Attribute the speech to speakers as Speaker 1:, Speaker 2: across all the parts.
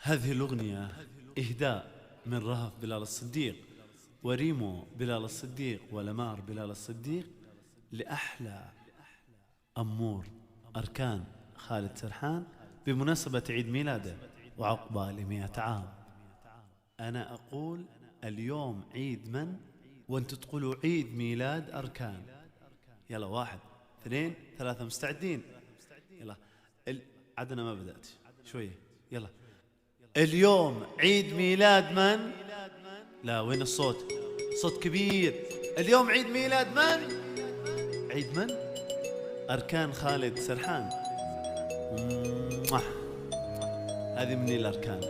Speaker 1: هذه الأغنية إهداء من رهف بلال الصديق وريمو بلال الصديق ولمار بلال الصديق لأحلى أمور أركان خالد سرحان بمناسبة عيد ميلاده وعقبال 100 عام. أنا أقول اليوم عيد من وانتو تقولوا عيد ميلاد أركان. يلا 1 2 3 مستعدين؟ يلا عدنا ما بدأت شوية. يلا اليوم عيد ميلاد من؟ لا وين الصوت؟ صوت كبير. اليوم عيد ميلاد من؟ عيد من؟ أركان خالد سرحان. هذه مني الأركان.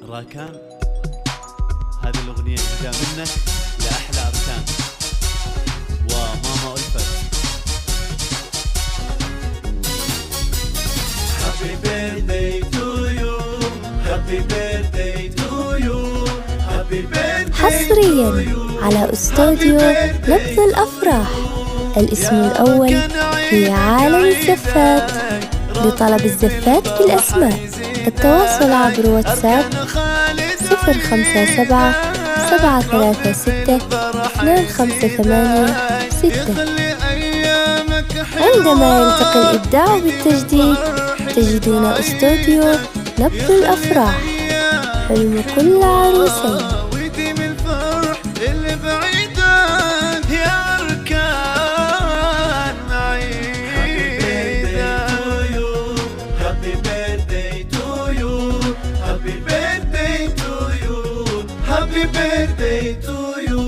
Speaker 1: راكان هذه الأغنية جاء منك لأحلى أركان وماما ألفت.
Speaker 2: Happy birthday to you, happy birthday to you, happy birthday
Speaker 3: حصريا على استوديو نبض الأفراح الاسم الأول في عالم الزفات. لطلب الزفات بالأسماء التواصل عبر واتساب 057 736 2586. عندما يلتقي الإبداع بالتجديد تجدون استوديو نبض الأفراح حلم كل عروسين.
Speaker 2: ويديم الفرح اللي بعيدة يا أركان معيدة. Happy birthday to you, happy birthday to you, happy birthday to you.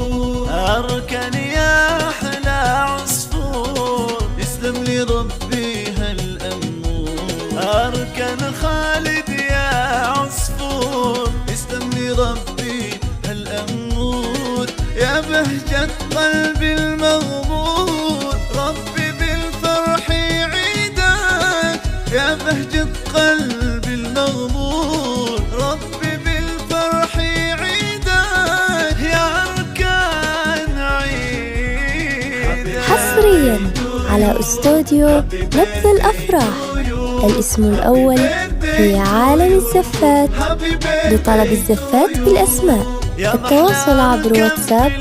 Speaker 2: أركان يا أحلى عصفور يسلم لي ربي هالأمور. أركان خالد يا عصفور يسلم لي ربي هالأمور. يا بهجة قلبي المغمور ربي بالفرح يعيدك. يا بهجة قلبي المغمور ربي بالفرح يعيدك يا أركان عيدك.
Speaker 3: حصريا على استوديو نبض الأفراح الاسم الأول في عالم الزفات. لطلب الزفات بالأسماء التواصل عبر واتساب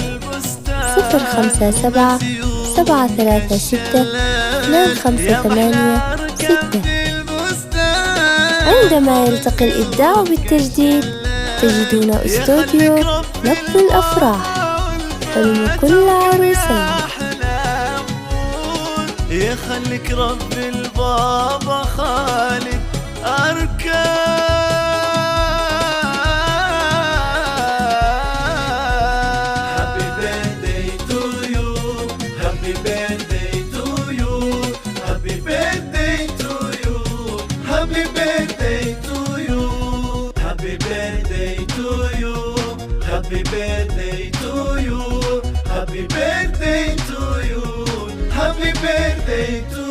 Speaker 3: 057 736 2586. عندما يلتقي الإبداع بالتجديد تجدون استوديو نبض الأفراح حلم كل عروسين.
Speaker 2: يخليك ربي البابا خالد أركان. Happy birthday to you, happy birthday to you, happy birthday to you, happy birthday to you, happy birthday to you, happy birthday to you, happy birthday to you, happy birthday to you.